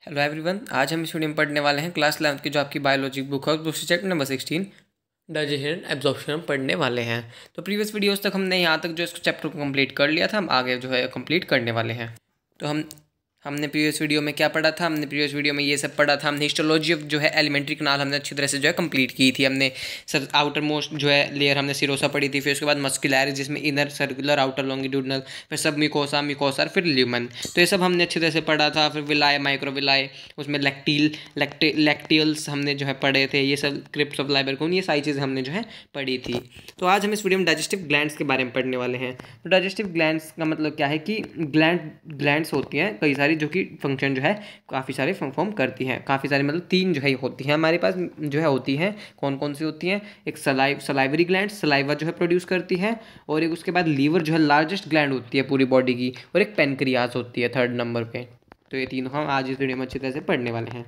Hello everyone, आज हम इस वीडियो में पढ़ने वाले हैं क्लास 11th की जो आपकी बायोलॉजी बुक है उस सब्जेक्ट नंबर 16 डाइजेशन एब्जॉर्प्शन हम पढ़ने वाले हैं। तो प्रीवियस वीडियोस तक हमने यहाँ तक जो इसको चैप्टर को कंप्लीट कर लिया था, हम आगे जो है कंप्लीट करने वाले हैं। तो हमने प्रीवियस वीडियो में क्या पढ़ा था? हमने प्रीवियस वीडियो में ये सब पढ़ा था। हमने हिस्टोलॉजी ऑफ जो है एलिमेंट्री कैनाल हमने अच्छी तरह से जो है कंप्लीट की थी। हमने सब आउटर मोस्ट जो है लेयर हमने सिरोसा पढ़ी थी, फिर उसके बाद मस्कुलैरिस जिसमें इनर सर्कुलर आउटर लॉन्गिट्यूडनल, फिर सब मिकोसा मिकोसर, फिर ल्यूमन। तो ये सब हमने अच्छी तरह से पढ़ा था। फिर विलाय माइक्रोविलाय, उसमें लैक्टियल्स हमने जो है पढ़े थे। ये सब क्रिप्स ऑफ लाइबरकोन, ये सारी चीज़ें हमने जो है पढ़ी थी। तो आज हम इस वीडियो में डाइजेस्टिव ग्लैंड्स के बारे में पढ़ने वाले हैं। तो डाइजेस्टिव ग्लैंड्स का मतलब क्या है कि ग्लैंड्स होती हैं कई सारी, जो कि फंक्शन जो है काफ़ी सारे परफॉर्म करती हैं। काफ़ी सारे मतलब 3 जो है होती हैं हमारे पास जो है होती हैं। कौन कौन सी होती हैं? एक सलाइवरी ग्लैंड, सलाइवा जो है प्रोड्यूस करती है, और एक उसके बाद लीवर जो है लार्जेस्ट ग्लैंड होती है पूरी बॉडी की, और एक पेनक्रियास होती है 3rd नंबर पे। तो ये तीनों हम आज इस वीडियो में अच्छी तरह से पढ़ने वाले हैं।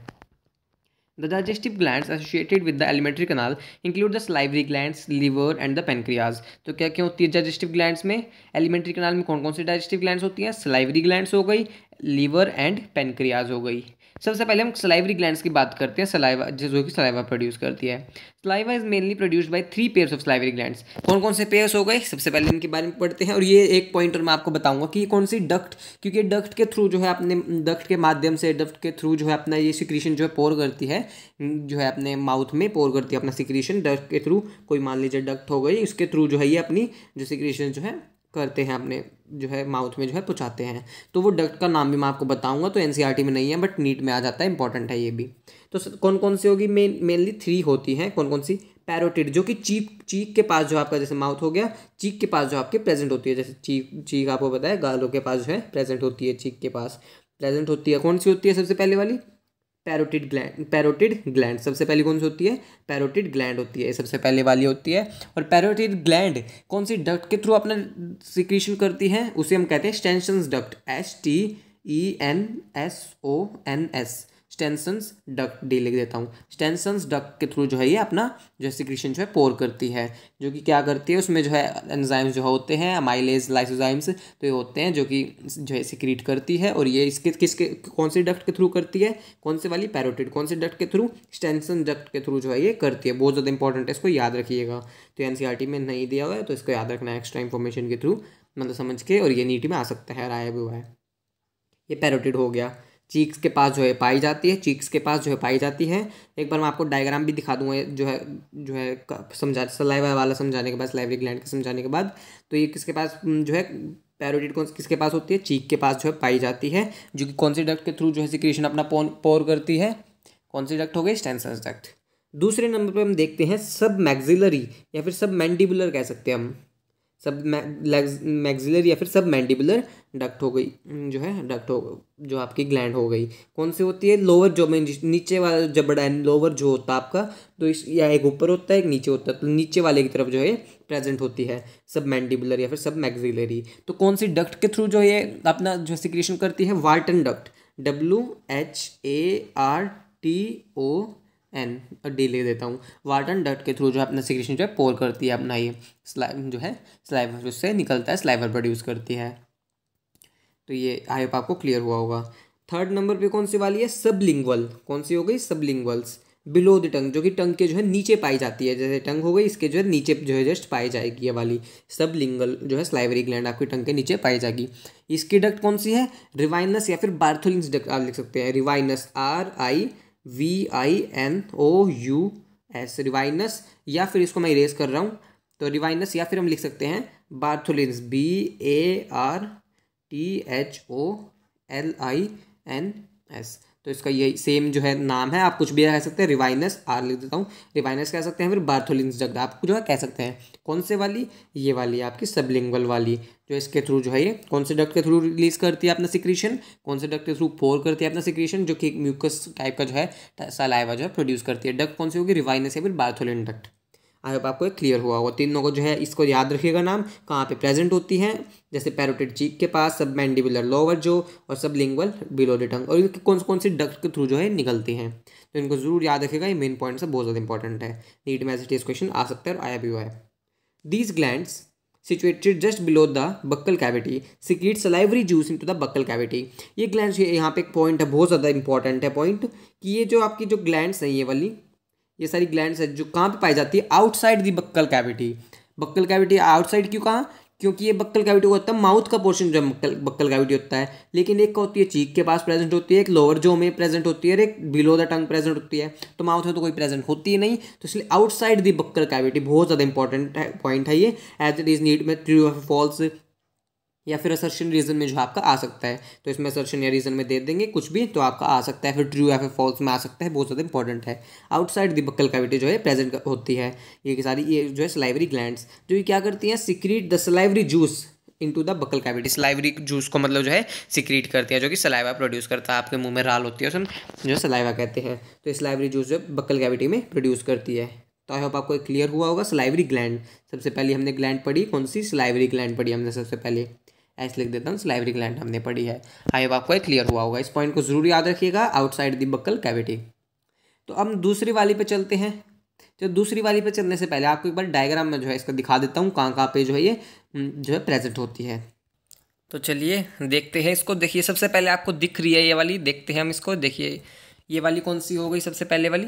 The digestive glands associated with the alimentary canal include the salivary glands, liver and the pancreas। तो क्या क्या होती है डाइजेस्टिव ग्लैंड्स में? एलिमेंट्री कैनाल में कौन कौन सी डाइजेस्टिव ग्लैंड्स होती हैं? सलाइवरी ग्लैंड्स हो गई, लीवर एंड पेनक्रियाज हो गई। सबसे पहले हम सलाइवरी ग्लैंड्स की बात करते हैं। सलाइवा जो कि सलाइवा प्रोड्यूस करती है। Saliva is mainly produced by 3 pairs of salivary glands. कौन कौन से पेयर्स हो गए? सबसे पहले इनके बारे में पढ़ते हैं, और ये एक पॉइंटर मैं आपको बताऊंगा कि कौन सी डक्ट, क्योंकि डक्ट के थ्रू जो है अपने डक्ट के माध्यम से, डक्ट के थ्रू जो है अपना ये सिक्रीशन जो है पोर करती है, जो है अपने माउथ में पोर करती है अपना सिक्रीशन डक्ट के थ्रू। कोई मान लीजिए डक्ट हो गई, उसके थ्रू जो है ये अपनी जो सिक्रीशन जो है करते हैं, अपने जो है माउथ में जो है पहुँचाते हैं। तो वो डक्ट का नाम भी मैं आपको बताऊंगा। तो एनसीईआरटी में नहीं है बट नीट में आ जाता है, इंपॉर्टेंट है ये भी। तो कौन कौन सी होगी? मेनली 3 होती हैं। कौन कौन सी? पैरोटिड, जो कि चीक के पास जो आपका जैसे माउथ हो गया, चीक के पास जो आपके प्रेजेंट होती है। जैसे चीक आपको पता है गालों के पास जो है प्रेजेंट होती है, चीक के पास प्रेजेंट होती है। कौन सी होती है सबसे पहले वाली? पैरोटिड ग्लैंड सबसे पहले कौन सी होती है? पैरोटिड ग्लैंड होती है, सबसे पहले वाली होती है। और पैरोटिड ग्लैंड कौन सी डक्ट के थ्रू अपना सिक्रीशन करती है? उसे हम कहते हैं स्टेनसन्स डक्ट, STENSONS, स्टेनसन्स डक्ट। डी लिख देता हूँ। स्टेनसन्स डक्ट के थ्रू जो है ये अपना जो सिक्रीशन जो है पोर करती है, जो कि क्या करती है, उसमें जो है एंजाइम्स जो होते हैं, अमाइलेज लाइसोजाइम्स, तो ये होते हैं जो कि जो है सिक्रीट करती है। और ये इसके किसके कौन सी डक्ट के थ्रू करती है? कौन से वाली? पैरोटिड। कौन से डक्ट के थ्रू? स्टेनसन डक्ट के थ्रू जो है ये करती है। बहुत ज़्यादा इंपॉर्टेंट है, इसको याद रखिएगा। तो एनसीईआरटी में नहीं दिया हुआ है तो इसको याद रखना है एक्स्ट्रा इन्फॉर्मेशन के थ्रू, मतलब समझ के। और ये नीट में आ सकता है, आया भी हुआ है। ये पैरोटिड हो गया। चीक्स के पास जो है पाई जाती है, चीक्स के पास जो है पाई जाती है। एक बार मैं आपको डायग्राम भी दिखा दूंगा जो है समझा, सलाइवा वाला समझाने के बाद, सलाइवरी ग्लैंड के समझाने के बाद। तो ये किसके पास जो है पैरोटिड कौन किसके पास होती है? चीक के पास जो है पाई जाती है, जो कि कौन सी डक्ट के थ्रू जो है सिक्रीशन अपना पोर करती है? कौन सी डक्ट हो गई? स्टेनसन्स डक्ट। दूसरे नंबर पर हम देखते हैं सब मैक्सिलरी, या फिर सब मैंडिबुलर कह सकते हैं हम। सब मैक्सिलर या फिर सब मैंडिबुलर डक्ट हो गई, जो है डक्ट हो, जो आपकी ग्लैंड हो गई। कौन सी होती है? लोअर जो में नीचे वाला जबड़ा है, लोअर जो होता है आपका, तो इस या एक ऊपर होता है एक नीचे होता है, तो नीचे वाले की तरफ जो है प्रेजेंट होती है सब मैंडिबुलर या फिर सब मैक्सिलरी। तो कौन सी डक्ट के थ्रू जो ये अपना जो सिक्रीशन करती है? वार्टन डक्ट, WHARTON, डी ले देता हूँ। वार्टन डक्ट के थ्रू जो है अपना सिक्रीशन जो है पोर करती है अपना, ये जो है स्लाइवर उससे निकलता है, स्लाइवर प्रोड्यूस करती है। तो ये आई होप आपको क्लियर हुआ होगा। 3rd नंबर पे कौन सी वाली है? सबलिंगुअल। कौन सी हो गई? सबलिंगुअल्स, बिलो द टंग, जो कि टंग के जो है नीचे पाई जाती है। जैसे टंग हो गई, इसके जो है नीचे जो है जस्ट पाई जाएगी ये वाली सबलिंगुअल जो है स्लाइवरी ग्लैंड आपकी टंग के नीचे पाई जाएगी। इसकी डक्ट कौन सी है? रिवाइनस या फिर बार्थोलिन्स डक्ट आप लिख सकते हैं। रिवाइनस, RIVINOUS, रिवाइनस, या फिर इसको मैं इरेज कर रहा हूँ, तो रिवाइनस, या फिर हम लिख सकते हैं बार्थोलिन्स, BARTHOLINS। तो इसका यही सेम जो है नाम है, आप कुछ भी कह सकते हैं। रिवाइनस, आर लिख देता हूँ, रिवाइनस कह सकते हैं, फिर बार्थोलिन्स डक्ट आप जो है कह सकते हैं। कौन से वाली? ये वाली आपकी सबलिंगुअल वाली, जो इसके थ्रू जो है ये कौन से डक्ट के थ्रू रिलीज करती है अपना सिक्रीशन? कौन से डक्ट के थ्रू पोर करती है अपना सिक्रीशन? जो कि एक म्यूकस टाइप का जो है सलाइवा जो है प्रोड्यूस करती है। डक्ट कौन सी होगी? रिवाइनस या फिर बार्थोलिन डक्ट। आई होप आपको क्लियर हुआ होगा। तीनों को जो है इसको याद रखिएगा नाम, कहाँ पे प्रेजेंट होती हैं। जैसे पैरोटिड चीक के पास, सब मैंडिबुलर लोअर जो, और सब लिंगुअल बिलो द टंग, और इनकी कौन कौन सी डक्ट के थ्रू जो है निकलती हैं। तो इनको जरूर याद रखिएगा, ये मेन पॉइंट से बहुत ज़्यादा इंपॉर्टेंट है। नीट में ऐसे टेस्ट क्वेश्चन आ सकता है और आया भी हुआ है। These glands situated just below the buccal cavity secrete salivary juice into the buccal cavity. ये ग्लैंड्स, यहाँ पे एक पॉइंट है, बहुत ज़्यादा इंपॉर्टेंट है पॉइंट, कि ये जो आपकी जो ग्लैंड्स हैं, ये वाली, ये सारी ग्लैंड्स है जो कहाँ पे पाई जाती है, outside the buccal cavity. Buccal cavity outside क्यों कहा, क्योंकि ये बक्कल कैविटी होता है माउथ का पोर्शन जो बक्कल कैविटी होता है, लेकिन एक का होती है चीक के पास प्रेजेंट होती है, एक लोअर जो में प्रेजेंट होती है, और एक बिलो द टंग प्रेजेंट होती है। तो माउथ में तो कोई प्रेजेंट होती ही नहीं, तो इसलिए आउटसाइड दी बक्कल कैविटी बहुत ज़्यादा इंपॉर्टेंट पॉइंट है ये। एज इट इज नीड में ट्रू और फॉल्स या फिर असर्शन रीजन में जो आपका आ सकता है, तो इसमें असर्शन या रीजन में दे देंगे कुछ भी तो आपका आ सकता है, फिर ट्रू या फिर फॉल्स में आ सकता है, बहुत ज़्यादा इंपॉर्टेंट है। आउटसाइड द बक्कल कैविटी जो है प्रेजेंट होती है ये सारी, ये जो है सलाइवरी ग्लैंड्स, जो ये क्या करती हैं, secrete the salivary juice into the buccal cavity. Salivary juice को मतलब जो है सिक्रीट करती है, जो कि सलाइवा प्रोड्यूस करता है, आपके मुंह में राल होती है, उसे जो है सलाइवा कहते हैं। तो सलाइवरी जूस जो है बक्कल कैविटी में प्रोड्यूस करती है। तो आई होप आपको क्लियर हुआ होगा। सलाइवरी ग्लैंड, सबसे पहले हमने ग्लैंड पढ़ी कौन सी, सलाइवरी ग्लैंड पढ़ी हमने सबसे पहले, ऐसे लिख देता हूँ, सलाइवरी ग्लैंड हमने पढ़ी है। आई होप आपको क्लियर हुआ होगा, इस पॉइंट को जरूर याद रखिएगा, आउटसाइड द बक्कल कैविटी। तो अब दूसरी वाली पे चलते हैं। तो दूसरी वाली पे चलने से पहले आपको एक बार डायग्राम में जो है इसका दिखा देता हूँ कहाँ कहाँ पे जो है ये जो है प्रेजेंट होती है। तो चलिए देखते हैं इसको। देखिए सबसे पहले आपको दिख रही है ये वाली, देखते हैं हम इसको। देखिए ये वाली कौन सी हो गई सबसे पहले वाली,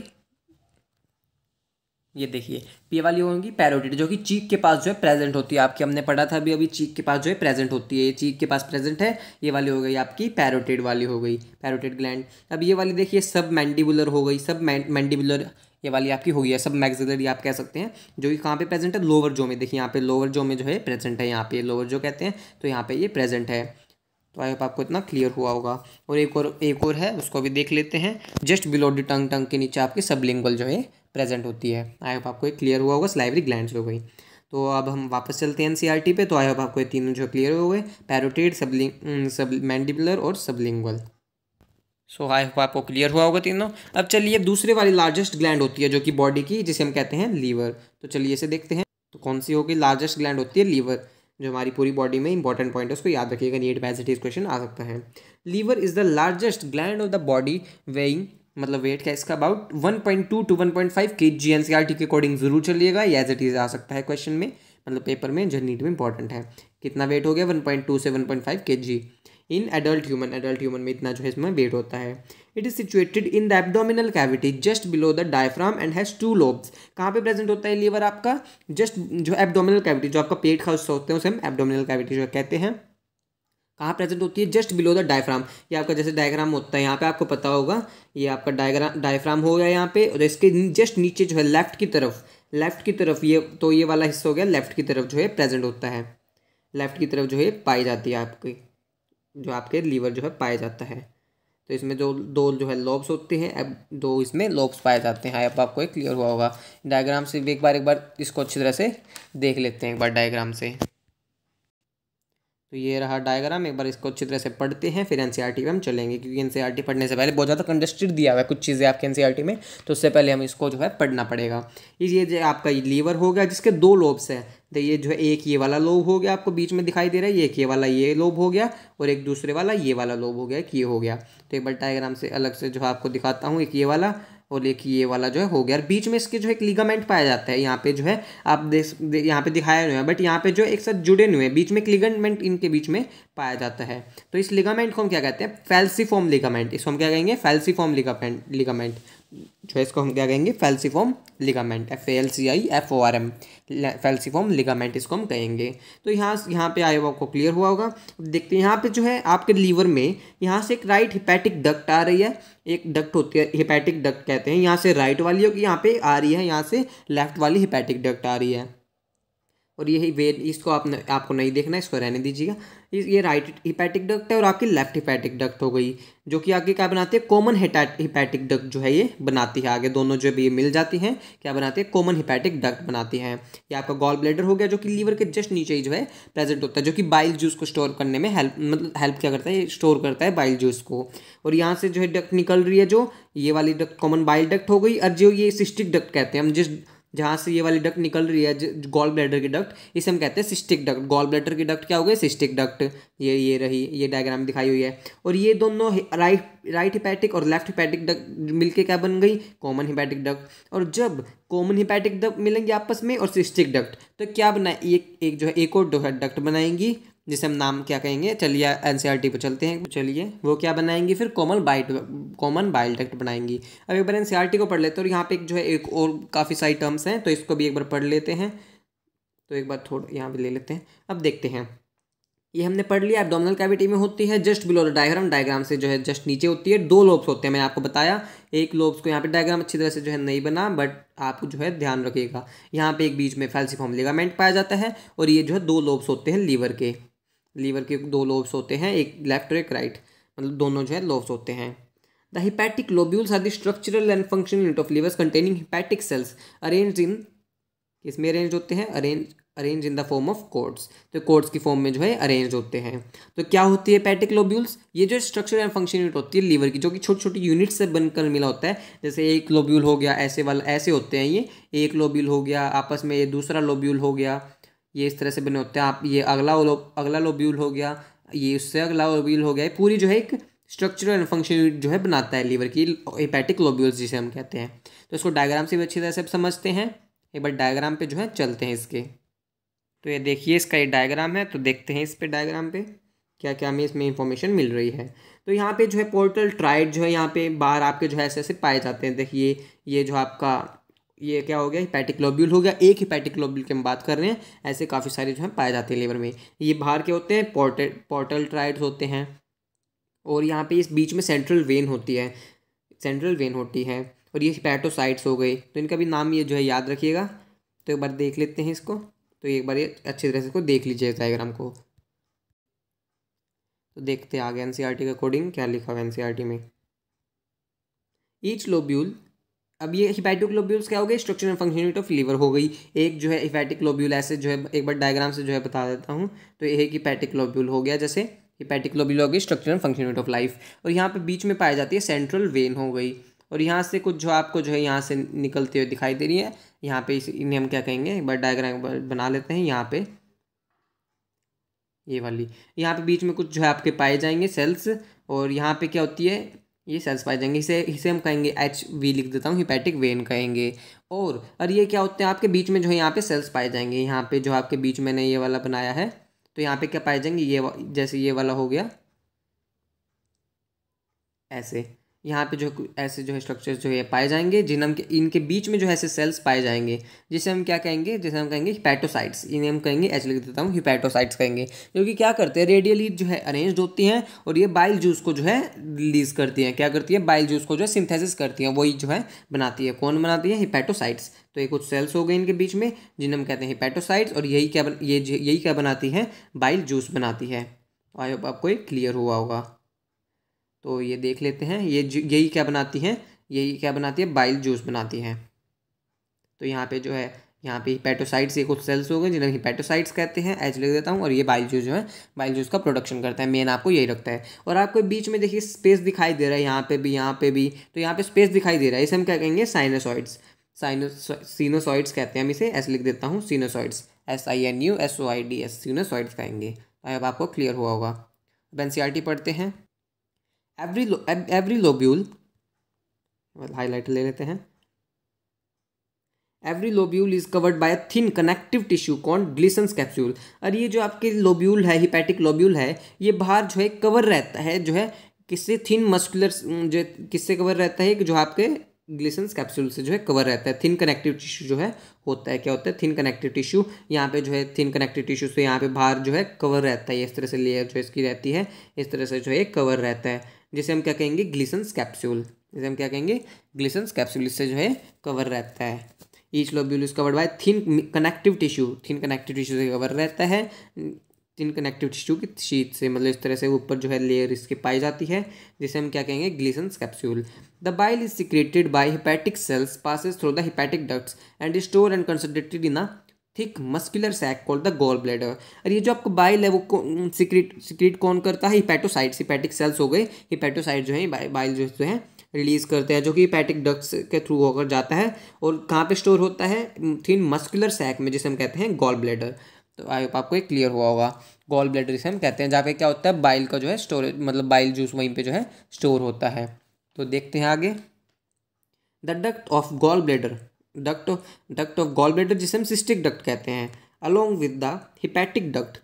ये देखिए ये वाली होगी पैरोटिड, जो कि चीक के पास जो है प्रेजेंट होती है आपकी, हमने पढ़ा था अभी अभी चीक के पास जो है प्रेजेंट होती है, ये चीक के पास प्रेजेंट है। ये वाली हो गई आपकी पैरोटिड वाली हो गई, पैरोटिड ग्लैंड। अब ये वाली देखिए सब मैंडिबुलर हो गई, सब मैंडिबुलर ये वाली आपकी हो गई है, सब मैक्सिलरी आप कह सकते हैं, जो कि कहाँ पे प्रेजेंट है, लोअर जो में। देखिए यहाँ पे लोअर जो में जो है प्रेजेंट है, यहाँ पे लोअर जो कहते हैं, तो यहाँ पे ये प्रेजेंट है। तो आई होप आपको इतना क्लियर हुआ होगा। और एक और है, उसको भी देख लेते हैं। जस्ट बिलो द टंग, टंग के नीचे आपकी सबलिंगुअल जो है प्रेजेंट होती है। आई होप आपको क्लियर हुआ होगा, सलाइवरी ग्लैंड्स हो गई। तो अब हम वापस चलते हैं एनसीईआरटी पे। तो आई होप आपको ये तीनों जो क्लियर हो गए, पैरोटिड, सब मैंडिबुलर और सबलिंगुअल। सो आई होप आपको क्लियर हुआ होगा तीनों। अब चलिए दूसरे वाली लार्जेस्ट ग्लैंड होती है जो कि बॉडी की, जिसे हम कहते हैं लीवर। तो चलिए इसे देखते हैं। तो कौन सी होगी, लार्जेस्ट ग्लैंड होती है लीवर, जो हमारी पूरी बॉडी में इंपॉर्टेंट पॉइंट है, उसको याद रखिएगा, नीट में एज इट इज क्वेश्चन आ सकता है। Liver is the largest gland of the body, weighing मतलब वेट क्या इसका अबाउट 1.2 to 1.5 kg। एनसीईआरटी के अकॉर्डिंग जरूर चलिएगा, ये एज इट इज आ सकता है क्वेश्चन में, मतलब पेपर में जो नीट में इंपॉर्टेंट है। कितना वेट हो गया, 1.2 से 1.5 kg इन एडल्ट ह्यूमन में इतना जो है इसमें वेट होता है। It is situated in the abdominal cavity just below the diaphragm and has 2 lobes. कहाँ पे प्रेजेंट होता है लीवर आपका, जस्ट जो एब्डोमिनल कैविटी, जो आपका पेट का हिस्सा होते हैं उसे हम एब्डोमिनल कैविटी जो कहते हैं। कहाँ प्रेजेंट होती है, जस्ट बिलो द डायफ्राम। ये आपका जैसे डायग्राम होता है यहाँ पे, आपको पता होगा ये आपका डायफ्राम हो गया यहाँ पे, और इसके जस्ट नीचे जो है लेफ्ट की तरफ ये, तो ये वाला हिस्सा हो गया लेफ्ट की तरफ जो है प्रेजेंट होता है, लेफ्ट की तरफ जो है पाई जाती है आपकी, जो आपके लीवर जो है पाया जाता है। तो इसमें जो दो जो है लोब्स होते हैं, अब 2 इसमें लोब्स पाए जाते हैं। अब आपको एक क्लियर हुआ होगा। डायग्राम से एक बार इसको अच्छी तरह से देख लेते हैं एक बार डायग्राम से। तो ये रहा डायग्राम, एक बार इसको अच्छी तरह से पढ़ते हैं, फिर एनसीईआरटी पे हम चलेंगे, क्योंकि एनसीईआरटी पढ़ने से पहले बहुत ज़्यादा कंडस्टेड दिया हुआ है कुछ चीज़ें आपके एनसीईआरटी में, तो उससे पहले हम इसको जो है पढ़ना पड़ेगा। ये जो आपका लीवर हो गया जिसके 2 लोब्स हैं, तो ये जो है एक ये वाला लोब हो गया आपको बीच में दिखाई दे रहा है, एक ये वाला ये लोब हो गया, और एक दूसरे वाला ये वाला लोब हो गया, एक ये हो गया। तो एक बार डायग्राम से अलग से जो है आपको दिखाता हूँ, एक ये वाला और एक ये वाला जो है हो गया, और बीच में इसके जो है एक लिगामेंट पाया जाता है। यहाँ पे जो है आप यहाँ पे दिखाया नहीं है, बट यहाँ पे जो एक साथ जुड़े हुए हैं, बीच में एक लिगामेंट इनके बीच में पाया जाता है। तो इस लिगामेंट को हम क्या कहते हैं, फैल्सीफॉर्म लिगामेंट। इसको हम क्या कहेंगे, फैल्सीफॉर्म लिगामेंट जो है, इसको हम क्या कहेंगे, फैल्सीफॉर्म लिगामेंट, FALCIFORM, फैल्सीफॉर्म लिगामेंट इसको हम कहेंगे। तो यहाँ पे आए आपको क्लियर हुआ होगा। देखते हैं यहाँ पे जो है आपके लीवर में यहाँ से एक राइट हिपैटिक डक्ट आ रही है, एक डक्ट होती है हिपैटिक डक्ट कहते हैं, यहाँ से राइट वाली होगी, यहाँ पे आ रही है, यहाँ से लेफ्ट वाली हिपैटिक डक्ट आ रही है। और यही वेट, इसको आपको नहीं देखना, इसको रहने दीजिएगा। ये राइट हिपैटिक डक्ट है और आपकी लेफ्ट हिपैटिक डक्ट हो गई, जो कि आगे क्या बनाती है, कॉमन हिपैटिक डक्ट जो है ये बनाती है। आगे दोनों जो भी मिल जाती हैं क्या बनाती है, कॉमन हिपैटिक डक्ट बनाती हैं। ये आपका गॉल ब्लैडर हो गया, जो कि लीवर के जस्ट नीचे ही जो है प्रेजेंट होता है, जो कि बाइल जूस को स्टोर करने में हेल्प क्या करता है, स्टोर करता है बाइल जूस को। और यहाँ से जो है डक्ट निकल रही है, जो ये वाली डक्ट कॉमन बाइल डक्ट हो गई, और जो ये सिस्टिक डक्ट कहते हैं हम, जहाँ से ये वाली डक्ट निकल रही है गॉल ब्लैडर की डक्ट, इसे हम कहते हैं सिस्टिक डक्ट। गॉल ब्लैडर की डक्ट क्या हो गई? Cystic duct. ये रही, ये डायग्राम दिखाई हुई है। और ये दोनों राइट हिपैटिक और लेफ्ट हिपैटिक डक्ट मिलके क्या बन गई? Common hepatic duct. और जब कॉमन हिपैटिक डक्ट मिलेंगे आपस में और सिस्टिक डक्ट, तो क्या बना, एक जो है एक और डक्ट बनाएंगी, जिसे हम नाम क्या कहेंगे? चलिए एनसीईआरटी पे चलते हैं। चलिए वो क्या बनाएंगी फिर? कॉमन बाइल डक्ट बनाएंगी। अब एक बार एनसीईआरटी को पढ़ लेते हैं, और यहाँ पे एक जो है एक और काफ़ी सारी टर्म्स हैं, तो इसको भी एक बार पढ़ लेते हैं। तो एक बार थोड़ा यहाँ पे ले लेते हैं। अब देखते हैं, ये हमने पढ़ लिया। एब्डोमिनल कैविटी में होती है जस्ट बिलो द डायग्राम से जो है जस्ट नीचे होती है। 2 लोब्स होते हैं, मैंने आपको बताया। एक लोब्स को यहाँ पे डायग्राम अच्छी तरह से जो है नहीं बना, बट आप जो है ध्यान रखिएगा। यहाँ पे एक बीच में फैल्सिफॉर्म लिगामेंट पाया जाता है, और ये जो है 2 लोब्स होते हैं लीवर के 2 लोब्स होते हैं, एक लेफ्ट और एक राइट, मतलब दोनों जो है लोब्स होते हैं। The hepatic lobules are the structural and functional unit of livers containing hepatic cells arranged in, किसमें अरेंज होते हैं? Arrange in the form of cords. तो कोड्स की फॉर्म में जो है अरेंज होते हैं। तो क्या होती है हिपैटिक लोब्यूल्स? ये जो स्ट्रक्चर एंड फंक्शन यूनिट होती है लीवर की, जो कि छोटी छोटी यूनिट से बनकर मिला होता है। जैसे एक लोब्यूल हो गया, ऐसे वाला ऐसे होते हैं, ये एक लोब्यूल हो गया, आपस में ये दूसरा लोब्यूल हो गया, ये इस तरह से बने होते हैं। आप ये अगला लोब्यूल हो गया, ये उससे अगला लोब्यूल हो गया। ये पूरी जो है एक स्ट्रक्चरल एंड फंक्शन यूनिट जो है बनाता है लीवर की, हिपैटिक लोब्यूल्स जिसे हम कहते हैं। तो इसको डायग्राम से भी अच्छी तरह से समझते हैं। एक बार डायग्राम पे जो है चलते हैं इसके। तो ये देखिए, इसका ये डायग्राम है, तो देखते हैं इस पे डायग्राम पे क्या क्या हमें इसमें इंफॉर्मेशन मिल रही है। तो यहाँ पे जो है पोर्टल ट्राइड जो है यहाँ पे बाहर आपके जो है ऐसे ऐसे पाए जाते हैं। देखिए ये जो आपका ये क्या हो गया? हिपैटिक लोब्यूल हो गया। एक हिपैटिक लोब्यूल की हम बात कर रहे हैं, ऐसे काफ़ी सारे जो है पाए जाते हैं लीवर में। ये बाहर के होते हैं पोर्टल ट्राइड्स होते हैं। और यहाँ पे इस बीच में सेंट्रल वेन होती है, और ये हिपैटोसाइट्स हो गए। तो इनका भी नाम ये जो है याद रखिएगा। तो एक बार देख लेते हैं इसको। तो एक बार ये अच्छी तरह से इसको देख लीजिए डायग्राम को। तो देखते हैं आगे एनसीईआरटी के अकॉर्डिंग क्या लिखा हुआ है एनसीईआरटी में। ईच लोब्यूल, अब ये हिपैटिक लोब्यूल्स क्या हो गए? Structure and function unit of liver हो गई। एक जो है हिपैटिक लोब्यूल ऐसे जो है एक बार डायग्राम से जो है बता देता हूँ। तो ये एक हिपैटिक लोब्यूल हो गया, जैसे हिपैटिक लोब्यूल हो गई structure and function unit of life. और यहाँ पे बीच में पाई जाती है सेंट्रल वेन हो गई। और यहाँ से कुछ जो आपको जो है यहाँ से निकलते हुए दिखाई दे रही है। यहाँ पे इन्हें हम क्या कहेंगे? एक बार डायग्राम बना लेते हैं। यहाँ पे ये वाली, यहाँ पे बीच में कुछ जो है आपके पाए जाएंगे सेल्स, और यहाँ पे क्या होती है? ये सेल्स पाए जाएंगे। इसे हम कहेंगे HV लिख देता हूँ, हिपैटिक वेन कहेंगे। और ये क्या होते हैं? आपके बीच में जो है यहाँ पे सेल्स पाए जाएंगे। यहाँ पे जो आपके बीच मैंने ये वाला बनाया है, तो यहाँ पे क्या पाए जाएंगे? जैसे ये वाला हो गया ऐसे, यहाँ पे जो ऐसे जो है स्ट्रक्चर्स जो है पाए जाएंगे, इनके बीच में जो है ऐसे सेल्स पाए जाएंगे, जिसे हम क्या कहेंगे? जैसे हम कहेंगे हिपैटोसाइट्स। इन्हें हम कहेंगे, H लिख देता हूँ, हिपैटोसाइट्स कहेंगे। जो कि क्या करते हैं? रेडियली जो है अरेंज्ड होती हैं, और ये बाइल जूस को जो है रिलीज करती हैं। क्या करती है? बाइल जूस को जो है सिंथेसिस करती हैं, वही जो है बनाती है। कौन बनाती है? हिपैटोसाइट्स। तो ये कुछ सेल्स हो गए इनके बीच में, जिन्हें हम कहते हैं हिपैटोसाइट्स, और यही क्या बनाती है? बाइल जूस बनाती है। आई होप आपको ये क्लियर हुआ होगा। तो ये देख लेते हैं, यही क्या बनाती है? बाइल जूस बनाती हैं। तो यहाँ पे जो है यहाँ पे हिपैटोसाइट्स ये कुछ सेल्स हो गए, जिन्हें हिपैटोसाइट्स कहते हैं, H लिख देता हूँ। और ये बाइल जूस जो है बाइल जूस का प्रोडक्शन करता है, मेन आपको यही रखता है। और आपको बीच में देखिए स्पेस दिखाई दे रहा है, यहाँ पे भी। तो यहाँ पे स्पेस दिखाई दे रहा है, इसे हम क्या कहेंगे? साइनोसॉइड्स। सीनोसॉइड्स कहते हैं हम इसे, ऐसे लिख देता हूँ, सीनोसॉइड्स, SINUSOIDS, सीनोसॉइड्स कहेंगे। अब आपको क्लियर हुआ होगा। अब एनसीईआरटी पढ़ते हैं। एवरी लोब्यूल, हाईलाइटर ले लेते हैं। Every lobule is covered by a thin connective tissue called Glisson's capsule. और ये जो आपके लोब्यूल है, हिपैटिक लोब्यूल है, ये बाहर जो है कवर रहता है, जो है किससे? थिन मस्कुलर, जो किससे कवर रहता है? कि जो आपके ग्लिसन्स कैप्सूल से जो है कवर रहता है। थिन कनेक्टिव टिश्यू जो है होता है, क्या होता है? Thin connective tissue. यहाँ पे जो है थिन कनेक्टिव टिश्यू से यहाँ पे बाहर जो है कवर रहता है, इस तरह से लेयर जो इसकी रहती है, इस तरह से जो है कवर रहता है, जिसे हम क्या कहेंगे? Glisson's capsule. जिसे हम क्या कहेंगे? Glisson's capsule. इससे जो है कवर रहता है। Each lobule is covered by thin connective tissue. Thin connective tissue से कवर रहता है, थिन कनेक्टिव टिश्यू की शीट से, मतलब इस तरह से ऊपर जो है लेयर इसकी पाई जाती है, जिसे हम क्या कहेंगे? Glisson's capsule. The bile is secreted by hepatic cells, passes through the hepatic ducts and store and concentrated in a thick muscular sac called the gall bladder. और ये जो आपको बाइल है वो सिक्रेट कौन करता है? हिपैटोसाइट्स। हिपैटिक सेल्स हो गए, हिपैटोसाइट जो है बाइल जो है रिलीज़ करते हैं, जो कि हेपेटिक डक्ट्स के थ्रू होकर जाता है और कहाँ पे स्टोर होता है, थिन मस्कुलर सैक में, जिसे हम कहते हैं गॉल ब्लैडर। तो आई होप आपको एक क्लियर हुआ होगा। गॉल ब्लैडर जिसे हम कहते हैं, जहाँ पे क्या होता है, बाइल का जो है स्टोरेज, मतलब बाइल जूस वहीं पे जो है स्टोर होता है। तो देखते हैं आगे। The duct of gall bladder, duct of gall bladder जिसे हम सिस्टिक डक्ट कहते हैं, along with the hepatic duct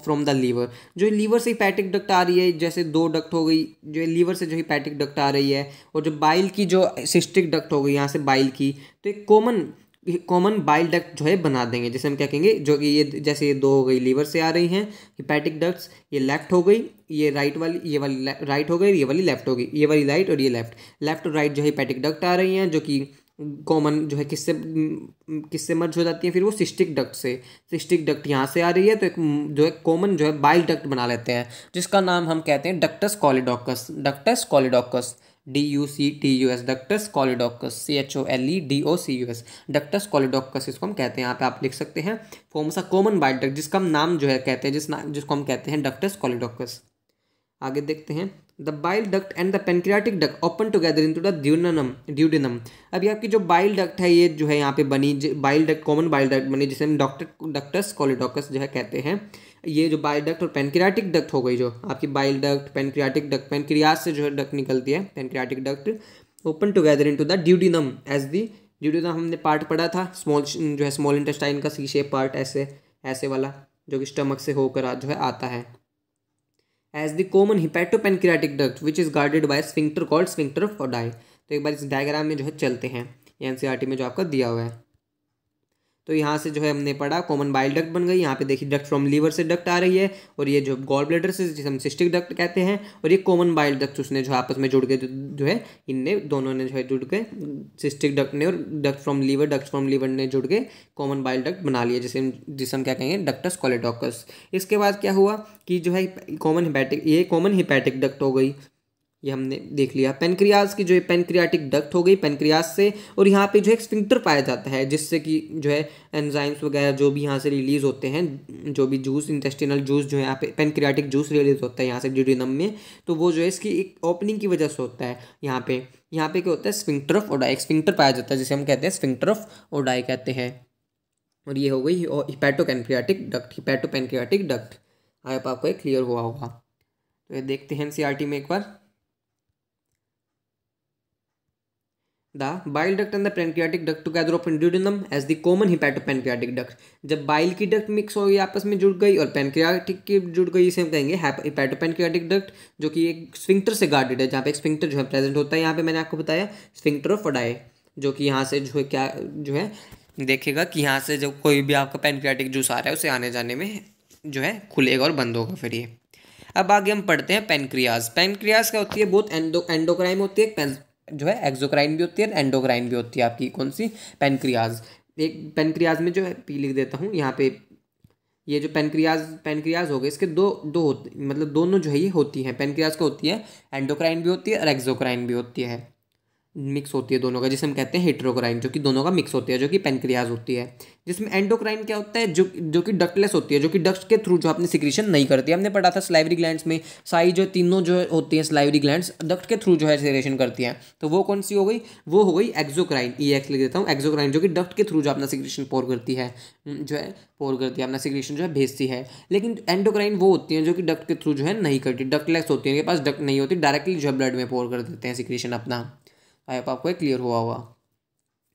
from the liver. जो लीवर से हिपैटिक डक्ट आ रही है, जैसे दो डक्ट हो गई, जो लीवर से जो हिपैटिक डक्ट आ रही है, और जो बाइल की जो सिस्टिक डक्ट हो गई यहाँ से बाइल की, तो एक कॉमन बाइल डक्ट जो है बना देंगे, जैसे हम क्या कहेंगे, जो कि ये जैसे ये दो हो गई लीवर से आ रही हैं हिपैटिक डक्ट्स, ये लेफ्ट हो गई, ये राइट वाली, ये वाली राइट हो गई, ये वाली लेफ्ट हो गई, ये वाली राइट और ये लेफ्ट और राइट जो है हिपैटिक डक्ट आ रही हैं, जो कि कॉमन जो है किससे मर्ज हो जाती है, फिर वो सिस्टिक डक्ट से। सिस्टिक डक्ट यहाँ से आ रही है, तो एक जो है कॉमन जो है बाइल डक्ट बना लेते हैं, जिसका नाम हम कहते हैं ductus choledochus. Ductus choledochus, DUCTUS, ductus choledochus, CHOLEDOCUS, ductus choledochus इसको हम कहते हैं। यहाँ पे आप लिख सकते हैं forms a common bile duct, जिसका हम नाम जो है कहते हैं, जिसको हम कहते हैं डक्टस कॉलिडोकस। आगे देखते हैं। The bile duct and the pancreatic duct open together into the duodenum. अभी आपकी जो बाइल डक्ट है, ये जो है यहाँ पे बनी bile duct, common bile duct बनी, जिसे हम डक्टस कॉलिडोकस जो है कहते हैं। ये जो बाइल डक्ट और पेनक्रियाटिक डक्ट हो गई, जो आपकी bile duct, pancreatic duct, pancreas से जो है डक्ट निकलती है pancreatic duct, open together into the duodenum as the duodenum हमने पार्ट पढ़ा था, स्मॉल जो है स्मॉल इंटेस्टाइन का सी शेप पार्ट, ऐसे वाला, जो कि स्टमक से होकर जो है आता है। As the common hepatopancreatic duct which is guarded by sphincter called sphincter of Oddi. तो एक बार इस डायग्राम में जो है चलते हैं, एनसीईआरटी में जो आपका दिया हुआ है। तो यहाँ से जो है हमने पढ़ा कॉमन बाइल डक्ट बन गई, यहाँ पे देखिए डक्ट फ्रॉम लीवर से डक्ट आ रही है, और ये जो गॉल ब्लैडर से, जिसे हम सिस्टिक डक्ट कहते हैं, और ये कॉमन बाइल डक्ट उसने जो आपस में जुड़ के जो है इनने दोनों ने जो है जुड़ के, सिस्टिक डक्ट ने और डक्ट फ्रॉम लीवर ने जुड़ के कॉमन बाइल डक्ट बना लिया, जिसे हम क्या कहेंगे डक्टस कॉलिडोकस। इसके बाद क्या हुआ कि जो है कॉमन हिपैटिक डक्ट हो गई, ये हमने देख लिया। पेनक्रियाज की जो है पेनक्रियाटिक डक्ट हो गई पेनक्रियाज से, और यहाँ पे जो है स्फिंक्टर पाया जाता है, जिससे कि जो है एंजाइम्स वगैरह जो भी यहाँ से रिलीज होते हैं, जो भी जूस, इंटेस्टिनल जूस जो है यहाँ पे पेनक्रियाटिक जूस रिलीज होता है यहाँ से ड्यूडेनम में, तो वो जो है इसकी एक ओपनिंग की वजह से होता है। यहाँ पे क्या होता है, स्फिंक्टर ऑफ ओडाई, स्फिंक्टर पाया जाता है, जिसे हम कहते हैं स्फिंक्टर ऑफ ओडाई कहते हैं। और ये हो गई हिपैटोपेनक्रियाटिक डक्ट। आई होप आपको क्लियर हुआ होगा। तो ये देखते हैं एनसीईआरटी में एक बार। The bile duct and the pancreatic duct together open duodenum as the common hepatopancreatic duct। जब बाइल की डक्ट मिक्स हो गई, आपस में जुड़ गई, और पेनक्रियाटिक की जुड़ गई, इसे हम कहेंगे हेपेटोपेनक्रियाटिक डक्ट, जो कि एक स्फिंक्टर से गार्डेड है, जहाँ पे एक स्फिंक्टर जो है प्रेजेंट होता है। यहाँ पे मैंने आपको बताया स्फिंक्टर ऑफ ओडाई, जो कि यहाँ से जो है क्या जो है देखेगा कि यहाँ से जब कोई भी आपका पेनक्रियाटिक जूस आ रहा है, उसे आने जाने में जो है खुलेगा और बंद होगा फिर ये। अब आगे हम पढ़ते हैं पेनक्रियाज। पेनक्रियाज क्या होती है, बहुत एंडोक्राइन होती है, जो है एक्सोक्राइन भी होती है, एंडोक्राइन भी होती है आपकी कौन सी, पेनक्रियाज। एक पेनक्रियाज में जो है पी लिख देता हूँ यहाँ पे, ये जो पेनक्रियाज हो गए, इसके दो मतलब दोनों जो है ये होती हैं, पेनक्रियाज का होती है एंडोक्राइन भी होती है और एक्सोक्राइन भी होती है, मिक्स होती है दोनों का, जिसे हम कहते हैं हेटेरोक्राइन, जो कि दोनों का मिक्स होती है, जो कि पेनक्रियाज होती है। जिसमें एंडोक्राइन क्या होता है, जो कि डक्टलेस होती है, जो कि डक्ट के थ्रू जो अपनी सिक्रीशन नहीं करती है। हमने पढ़ा था स्लाइवरी ग्लैंड्स में, सारी जो तीनों जो होती हैं स्लाइवरी ग्लैंड्स डक्ट के थ्रू जो है सिक्रीशन करती हैं, तो वो कौन सी हो गई, वो हो गई एक्सोक्राइन, EX लिख देता हूँ, एक्सोक्राइन, जो कि डक्ट के थ्रू जो अपना सिक्रीशन पोर करती है, अपना सिक्रीशन जो है भेजती है। लेकिन एंडोक्राइन वो होती हैं जो कि डक्ट के थ्रू जो है नहीं करती, डक्टलेस होती है, इनके पास डक्ट नहीं होती, डायरेक्टली जो है ब्लड में पोर कर देते हैं सिक्रीशन अपना। आई होप आपको क्लियर हुआ होगा।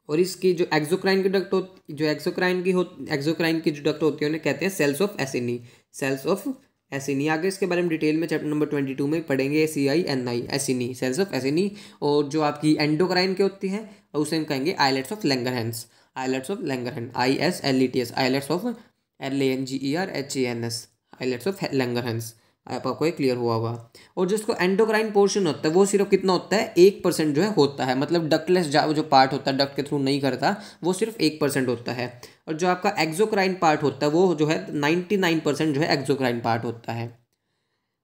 और इसकी जो एक्सोक्राइन की डक्ट होती, जो एक्सोक्राइन की जो डक्ट होती है उन्हें कहते हैं सेल्स ऑफ एसिनी। आगे इसके बारे में डिटेल में चैप्टर नंबर 22 में पढ़ेंगे, CINI एसिनी, सेल्स ऑफ एसिनी। और जो आपकी एंडोक्राइन की होती है उसे हम कहेंगे islets of Langerhans, ISLETS, islets of LANGERHANS, islets of Langerhans. आपको ये क्लियर हुआ होगा। और जो इसको एंडोक्राइन पोर्शन होता है वो सिर्फ कितना होता है, 1% जो है होता है, मतलब डक्टलेस जो पार्ट होता है, डक्ट के थ्रू नहीं करता, वो सिर्फ 1% होता है। और जो आपका एक्सोक्राइन पार्ट होता है वो जो है 99% जो है एक्सोक्राइन पार्ट होता है।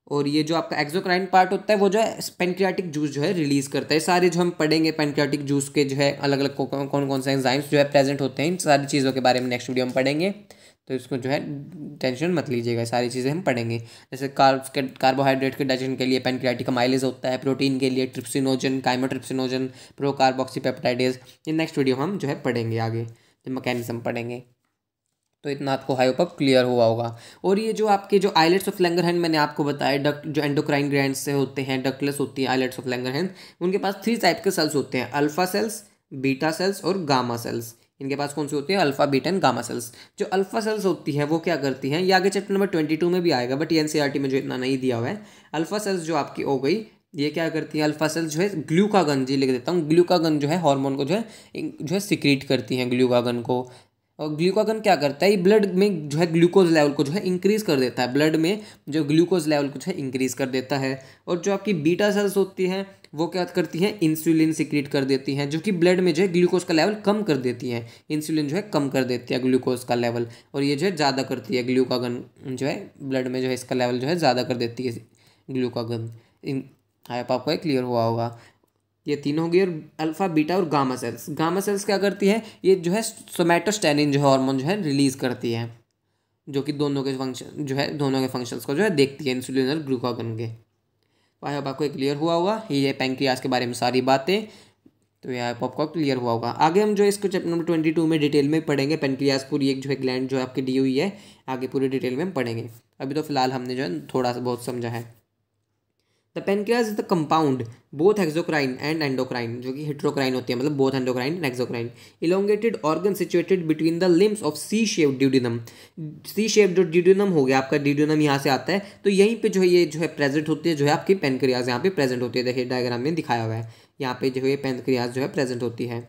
और ये जो आपका एक्सोक्राइन पार्ट होता है वो जो है पेनक्रियाटिक जूस जो है रिलीज करता है। सारे जो हम पढ़ेंगे पेनक्रियाटिक जूस के जो है अलग अलग कौन कौन से एंजाइम्स जो है प्रेजेंट होते हैं, इन सारी चीज़ों के बारे में नेक्स्ट वीडियो में पढ़ेंगे। तो इसको जो है टेंशन मत लीजिएगा, सारी चीज़ें हम पढ़ेंगे। जैसे कार्बोहाइड्रेट के डाइजेशन के लिए पैनक्रियाटिक अमाइलेज होता है, प्रोटीन के लिए ट्रिप्सिनोजन, काइमोट्रिप्सिनोजन, प्रोकार्बोक्सीपेप्टाइडेज। ये नेक्स्ट वीडियो हम जो है पढ़ेंगे आगे, जो मैकेनिज्म पढ़ेंगे। तो इतना आपको हाई होप क्लियर हुआ होगा। और ये जो आपके जो आइलेट्स ऑफ लैंगरहैंस मैंने आपको बताया, डक्ट जो एंडोक्राइन ग्लैंड्स से होते हैं, डक्टलेस होती है आइलेट्स ऑफ लैंगरहैंस, उनके पास 3 टाइप के सेल्स होते हैं, अल्फा सेल्स, बीटा सेल्स और गामा सेल्स। इनके पास कौन सी होती है? Alpha, beta and gamma cells. जो अल्फा सेल्स होती है वो क्या करती हैं, ये आगे चैप्टर नंबर 22 में भी आएगा, बट ये एनसीईआरटी में जो इतना नहीं दिया हुआ है। अल्फा सेल्स जो आपकी हो गई, ये क्या करती है? अल्फा सेल्स जो है ग्लूकागन, जी लिख देता हूँ, ग्लूकागन जो है हार्मोन को जो है सिक्रीट करती हैं, ग्लूकागन को। और ग्लूकागन क्या करता है? ये ब्लड में जो है ग्लूकोज लेवल को जो है इंक्रीज़ कर देता है, ब्लड में जो ग्लूकोज लेवल को जो है इंक्रीज़ कर देता है। और जो आपकी बीटा सेल्स होती हैं वो क्या करती हैं? इंसुलिन सिक्रीट कर देती हैं, जो कि ब्लड में जो है ग्लूकोज का लेवल कम कर देती हैं। इंसुलिन जो है कम कर देती है ग्लूकोज का लेवल, और ये जो है ज़्यादा करती है ग्लूकागन, जो है ब्लड में जो है इसका लेवल जो है ज़्यादा कर देती है ग्लूकागन। आपको क्लियर हुआ होगा। ये तीनों हो गई। और अल्फा, बीटा और गामा सेल्स, गामा सेल्स क्या करती है? ये जो है सोमैटोस्टेनिन जो हार्मोन जो है रिलीज़ करती है, जो कि दोनों के फंक्शंस को जो है देखती है, इंसुलिन और ग्लूकागन के। आई होप आपको क्लियर हुआ होगा। ये पैंक्रियाज के बारे में सारी बातें, तो ये आपको क्लियर हुआ होगा। आगे हम जो इसको चैप्टर नंबर 22 में डिटेल में पढ़ेंगे। पैंक्रियाज पूरी एक जो है ग्लैंड जो आपकी दी हुई है, आगे पूरी डिटेल में हम पढ़ेंगे। अभी तो फिलहाल हमने जो है थोड़ा सा बहुत समझा है। The pancreas is the compound both exocrine and endocrine, जो कि हेट्रोक्राइन होती है, मतलब both endocrine and exocrine. Elongated organ situated between the limbs of C shape duodenum. C shape जो ड्यूडिनम हो गया आपका, ड्यूडिनम यहाँ से आता है, तो यहीं पे जो है ये जो है प्रेजेंट होती है, जो है आपकी पेनक्रियाज यहाँ पे प्रेजेंट होती है। देखिए डायग्राम में दिखाया हुआ है, यहाँ पे जो है पेनक्रियाज जो है प्रेजेंट होती है,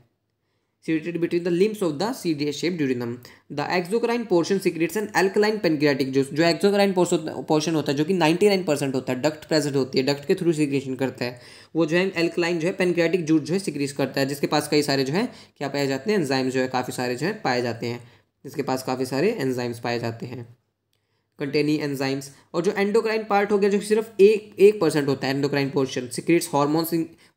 situated between the limbs of the CD-shaped duodenum. The exocrine portion secretes an alkaline pancreatic juice. जो exocrine portion होता है, जो कि 99% होता है, डक्ट प्रेजेंट होती है, डक्ट के थ्रू सिक्रेशन करता है, वो जो है एल्कलाइन जो है पेनक्रियाटिक जूस जो है सिक्रीज करता है, जिसके पास कई सारे जो है क्या पाए जाते हैं? एंजाइम्स जो है काफ़ी सारे जो है पाए जाते हैं, जिसके पास काफ़ी सारे एंजाइम्स पाए जाते हैं, कंटेनिंग एंजाइम्स। और जो एंडोक्राइन पार्ट हो गया, जो सिर्फ 1% होता है, endocrine portion secretes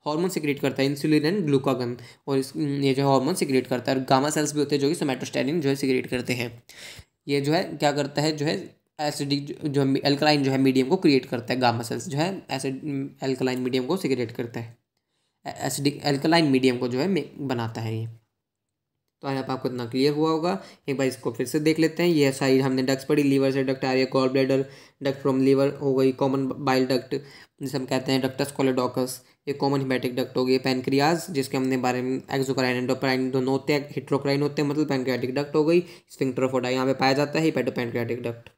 hormone secrete करता है, इंसुलिन एंड ग्लूकागन, और ये जो हार्मोन सिक्रेट करता है। और गामा सेल्स भी होते हैं जो कि सोमैटोस्टेनिन जो है सिक्रेट करते हैं। ये जो है क्या करता है? जो है एसिडिक जो एल्कलाइन जो है मीडियम को क्रिएट करता है। गामा सेल्स जो है एसिड एल्कलाइन मीडियम को सिक्रेट करता है, एसिडिक एल्कलाइन मीडियम को जो है बनाता है ये। तो आज आपको इतना क्लियर हुआ होगा। एक बार इसको फिर से देख लेते हैं। ये साइड हमने डक्ट्स पढ़ी, लीवर से डक्ट आ रही है, gall bladder, duct from liver हो गई, कॉमन बाइल डक्ट जिसे हम कहते हैं डक्टस कोलेडोकस, ये कॉमन हिपैटिक डक्ट हो गई, पैनक्रियाज जिसके हमने बारे में एक्सोक्राइन एंडोक्राइन दोनों होते हैं, हेट्रोक्राइन होते हैं, मतलब पैनक्रियाटिक डक्ट हो गई, स्फिंक्टर ऑफ ओडाई यहाँ पे पाया जाता है, हिपैटोपैनक्रियाटिक डक्ट।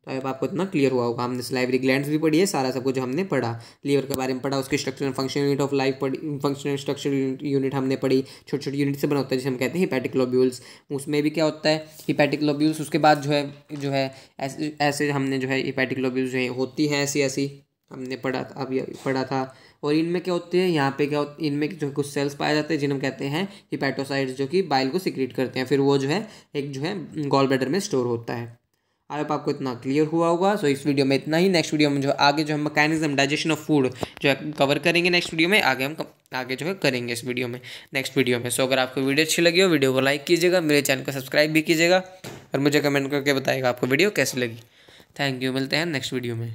तो अब आपको इतना क्लियर हुआ होगा। हमने सलाइवरी ग्लैंड्स भी पढ़ी है, सारा सब कुछ हमने पढ़ा, लीवर के बारे में पढ़ा, उसकी structure function unit of life पढ़ी, फंक्शनल स्ट्रक्चर यूनिट हमने पढ़ी, छोटे छोटे यूनिट से बना होता है जिसे हम कहते हैं हिपैटिक लोब्यूल्स। उसमें भी क्या होता है? Hepatic lobules. उसके बाद जो है ऐसे हमने जो है हिपैटिक लोब्यूल्स जो है होती हैं ऐसी ऐसी हमने पढ़ा था, अभी पढ़ा था। और इनमें क्या होते हैं? यहाँ पे क्या इनमें जो कुछ सेल्स पाए जाते हैं जिन्हें हम कहते हैं हिपैटोसाइट्स, जो कि बाइल को सिक्रेट करते हैं, फिर वो जो है एक जो है गॉल ब्लैडर में स्टोर होता है। आई होप आपको इतना क्लियर हुआ होगा। सो इस वीडियो में इतना ही। नेक्स्ट वीडियो में जो आगे जो हम मैकेनिज्म डाइजेशन ऑफ फूड जो है कवर करेंगे नेक्स्ट वीडियो में, आगे जो है करेंगे इस वीडियो में, नेक्स्ट वीडियो में। सो अगर आपको वीडियो अच्छी लगी हो, वीडियो को लाइक कीजिएगा, मेरे चैनल को सब्सक्राइब भी कीजिएगा, और मुझे कमेंट करके बताइएगा आपको वीडियो कैसी लगी। थैंक यू, मिलते हैं नेक्स्ट वीडियो में।